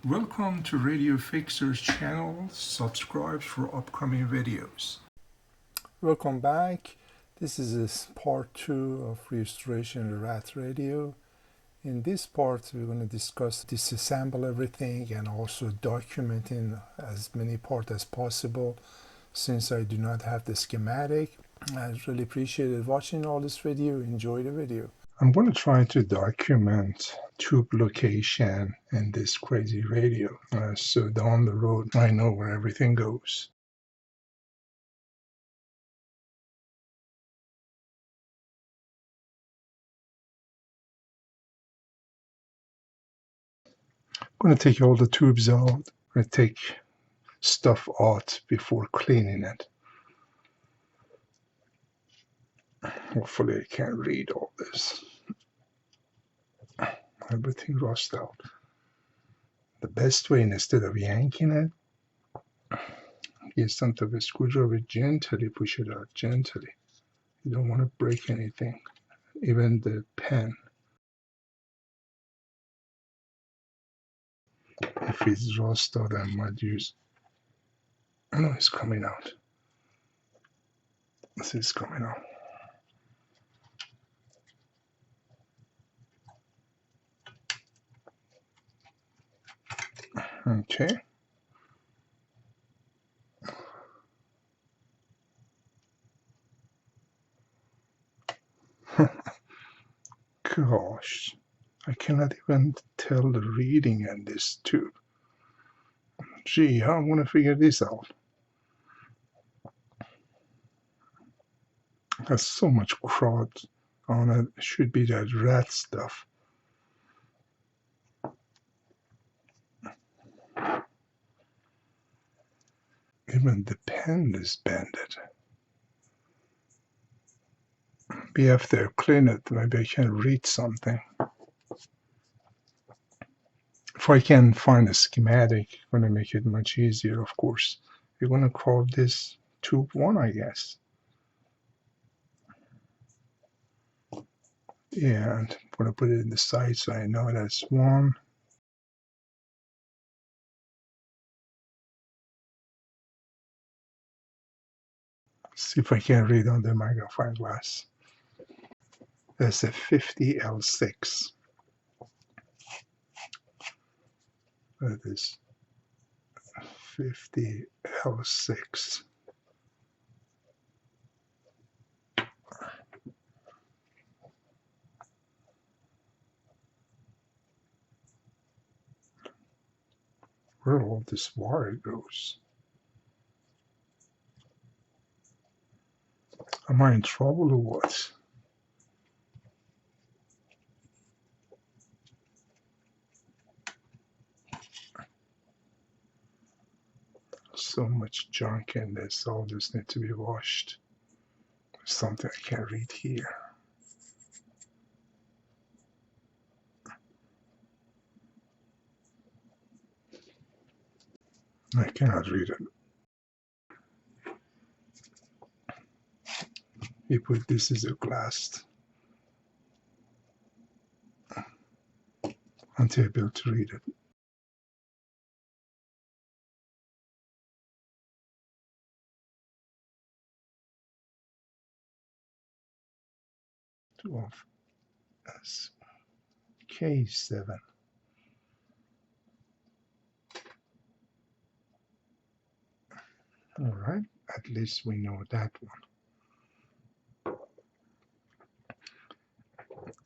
Welcome to Radio Fixer's channel. Subscribe for upcoming videos. Welcome back. This is part 2 of restoration of rat radio. In this part, we're going to discuss disassemble everything and also documenting as many parts as possible since I do not have the schematic. I really appreciated watching all this video. Enjoy the video. I'm going to try to document tube location in this crazy radio so down the road I know where everything goes. I'm going to take all the tubes out. I'm going to take stuff out before cleaning it. Hopefully I can read all this. Everything rust out. The best way, instead of yanking it, is some type of screwdriver, gently push it out, gently. You don't want to break anything, even the pen. If it's rust out, I might use. I know it's coming out. This is coming out. Okay. Gosh, I cannot even tell the reading in this tube. Gee, how am I going to figure this out? It has so much crud on it. It should be that rat stuff. Even the pen is bended. Maybe after I clean it, maybe I can read something. If I can find a schematic, I'm going to make it much easier, of course. We're going to call this tube 1, I guess. Yeah, and I'm going to put it in the side so I know that's 1. See if I can read on the magnifying glass. That's a 50L6. That is 50L6. Where all this wire goes. Am I in trouble or what? So much junk in this, all this needs to be washed. There's something I can't read here. I cannot read it. You put this as a glass until you're able to read it. K7. All right, at least we know that one.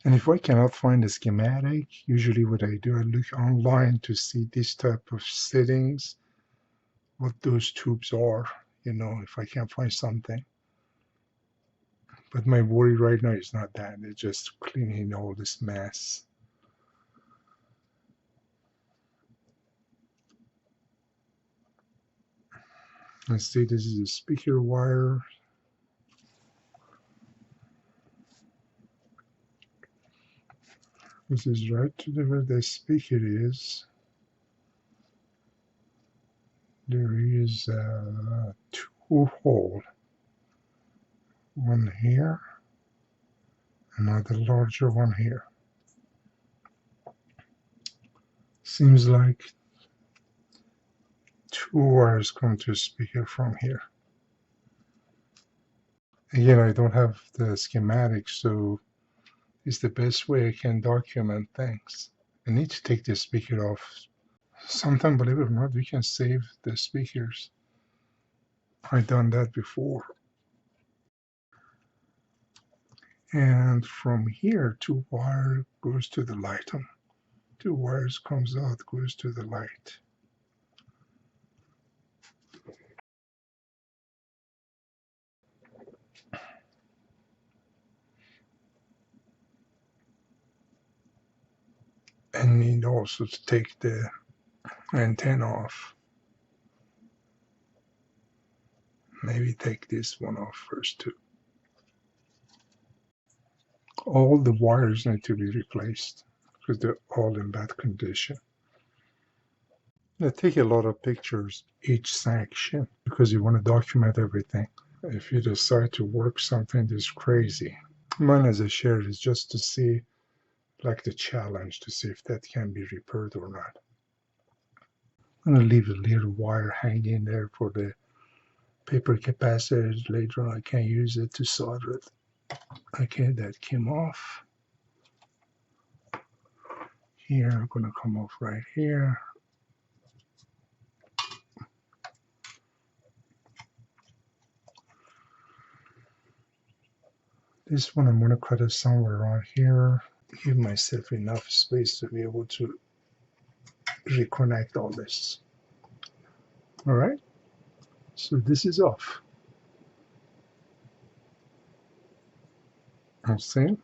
And if I cannot find a schematic, usually what I do, I look online to see this type of settings, what those tubes are, if I can't find something. But my worry right now is not that, it's just cleaning all this mess. Let's see, this is a speaker wire. This is right to where the speaker is. There is a 2-hole. One here, another larger one here. Seems like Two wires come to a speaker from here. Again, I don't have the schematics, so it's the best way I can document things. I need to take the speaker off. Sometimes, believe it or not, we can save the speakers. I've done that before. And from here, two wire goes to the light. Two wires comes out, goes to the light. And need also to take the antenna off. Maybe take this one off first too. All the wires need to be replaced because they're all in bad condition. I take a lot of pictures each section because you want to document everything. If you decide to work something that's crazy, mine as I shared is just to see, like the challenge, to see if that can be repaired or not. I'm going to leave a little wire hanging there for the paper capacitor. Later on I can use it to solder it. Okay, that came off. Here, I'm going to come off right here. This one I'm going to cut it somewhere around here. Give myself enough space to be able to reconnect all this. All right, so this is off. I'm seeing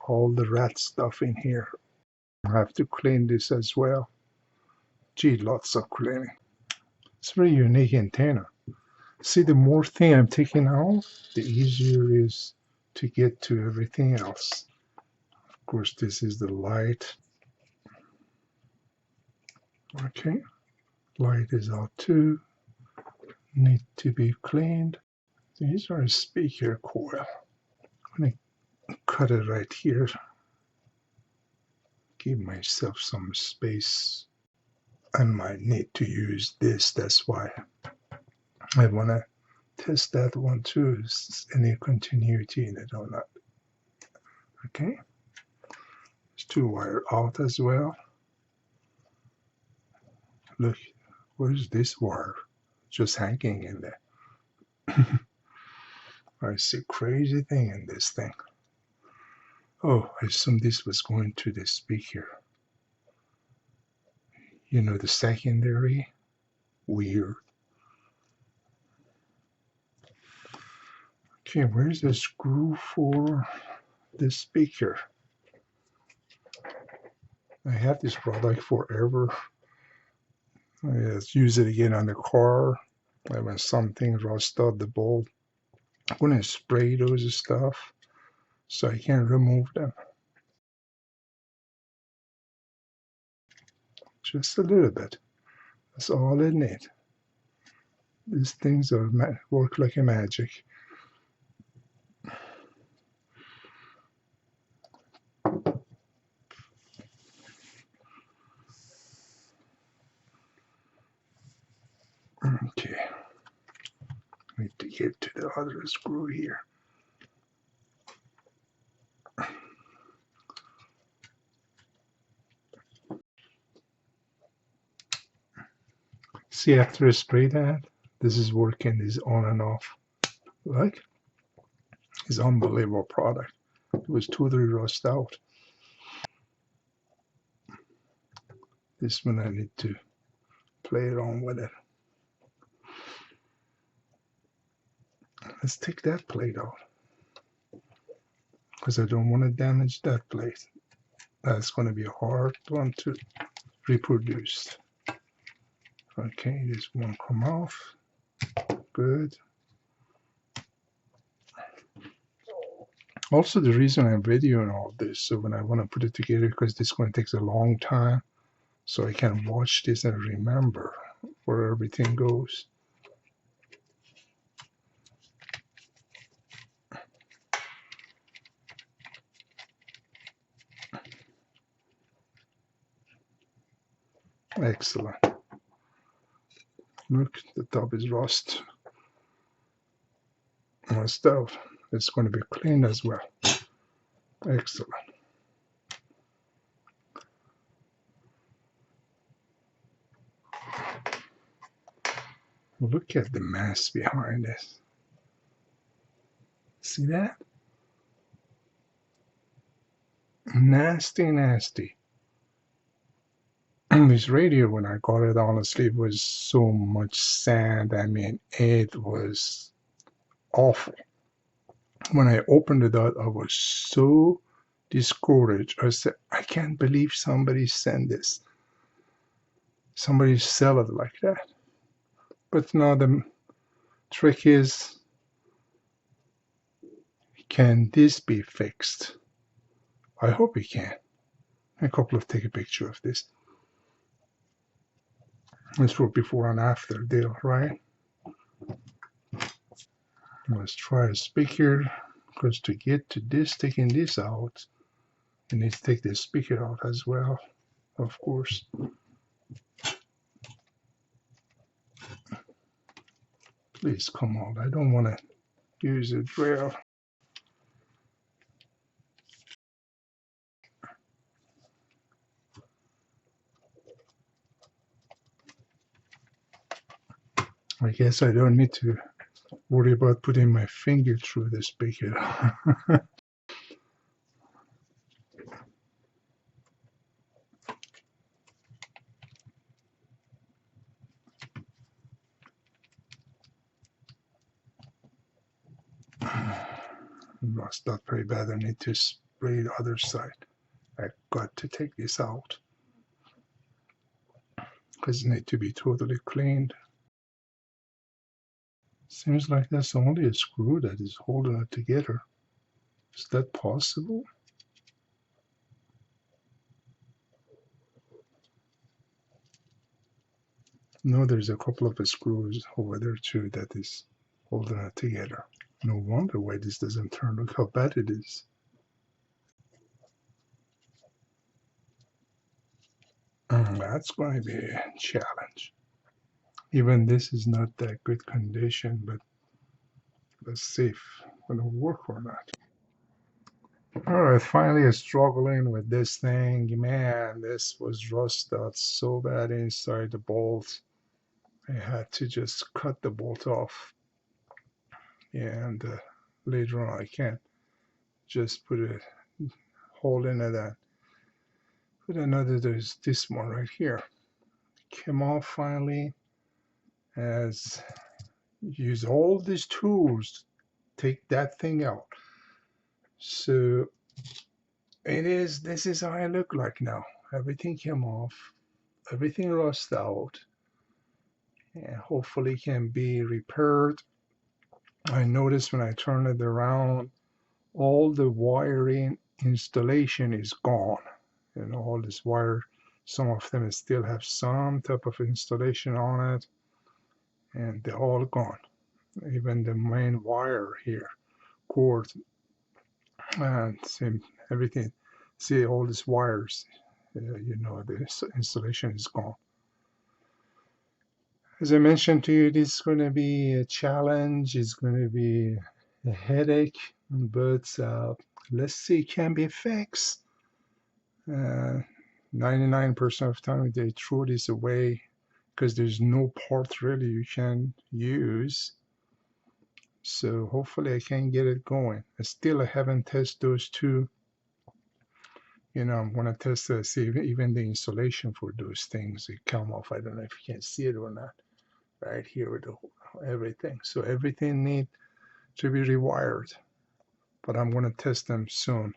all the rat stuff in here. I have to clean this as well. Gee, lots of cleaning. It's a very unique antenna. See, the more thing I'm taking out, the easier it is to get to everything else. Of course, this is the light. Okay, light is out too. Need to be cleaned. These are a speaker coil. I'm going to cut it right here. Give myself some space. I might need to use this. That's why I want to test that one too. Is any continuity in it or not? Okay. There's two wire out as well. Look, where's this wire? Just hanging in there. I see crazy thing in this thing. Oh, I assume this was going to the speaker. You know, the secondary. Weird. Okay, where's the screw for the speaker? I had this product forever. I just use it again on the car. When something rust out the bolt, I'm going to spray those stuff so I can remove them. Just a little bit. That's all I need. These things are work like a magic. Okay. Need to get to the other screw here. See, after I spray that, this is working, is on and off. Like, it's unbelievable product. It was totally rust out. This one I need to play around with it. Let's take that plate out because I don't want to damage that plate. That's going to be a hard one to reproduce. Okay, this one come off. Good. Also, the reason I'm videoing all this, so when I want to put it together, because this is going to take a long time, so I can watch this and remember where everything goes. Excellent. Look, the top is rust out. It's going to be cleaned as well. Excellent. Look at the mess behind this. See that? Nasty, nasty. This radio, when I got it, honestly, was so much sand. I mean, it was awful. When I opened it up, I was so discouraged. I said, I can't believe somebody sent this. Somebody sell it like that. But now the trick is, can this be fixed? I hope it can. Take a picture of this. This for before and after deal, right? Let's try a speaker, because to get to this, taking this out, you need to take the speaker out as well, of course. Please come on, I don't want to use a drill. I guess I don't need to worry about putting my finger through the speaker. Rust out pretty bad. I need to spray the other side. I got to take this out because it needs to be totally cleaned. Seems like that's only a screw that is holding it together. Is that possible? No, there's a couple of screws over there too that is holding it together. No wonder why this doesn't turn. Look how bad it is. That's going to be a challenge. Even this is not that good condition, but let's see if it's going to work or not. Alright, finally struggling with this thing. Man, this was rust out so bad inside the bolt. I had to just cut the bolt off. And later on I can't just put a hole in it and put another. There's this one right here. Came off finally. As use all these tools to take that thing out. So this is how I look like now. Everything came off, everything rust out, and hopefully can be repaired. I noticed when I turn it around, all the wiring installation is gone. You know, all this wire, some of them still have some type of installation on it, and they're all gone. Even the main wire here, cord, and same everything. See all these wires, you know, the installation is gone. As I mentioned to you, this is going to be a challenge. It's going to be a headache, but let's see, it can be fixed. 99% of the time they throw this away because there's no part really you can use. So hopefully I can get it going. I haven't tested those two. You know, I'm going to test to see if even the insulation for those things it come off. I don't know if you can see it or not. Right here with everything. So everything need to be rewired. But I'm going to test them soon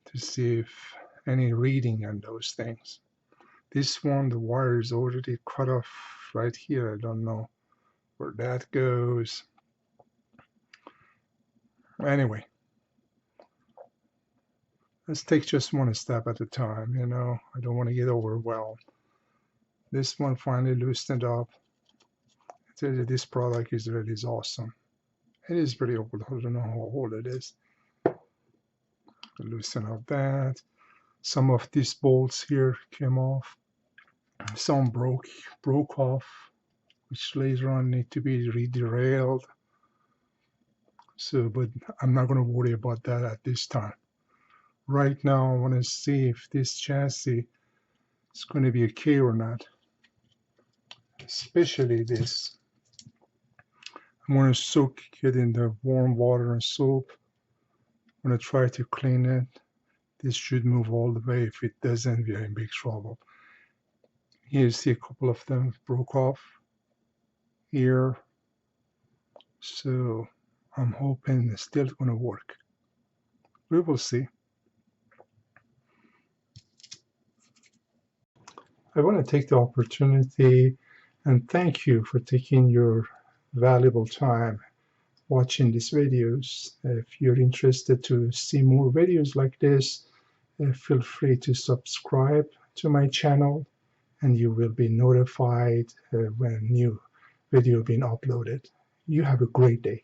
to see if any reading on those things. This one, the wire is already cut off right here. I don't know where that goes. Anyway, let's take just one step at a time. You know, I don't want to get overwhelmed. This one finally loosened up. I tell you, this product is really awesome. It is pretty old. I don't know how old it is. Loosen up that. Some of these bolts here came off. Some broke off. which later on need to be rederailed. So, but I'm not going to worry about that at this time. Right now, I want to see if this chassis is going to be okay or not, especially this. I'm going to soak it in the warm water and soap. I'm going to try to clean it. This should move all the way. If it doesn't, we are in big trouble. Here you see a couple of them broke off here. So I'm hoping it's still going to work. We will see. I want to take the opportunity and thank you for taking your valuable time watching these videos. If you're interested to see more videos like this, feel free to subscribe to my channel and you will be notified when new video being uploaded. You have a great day.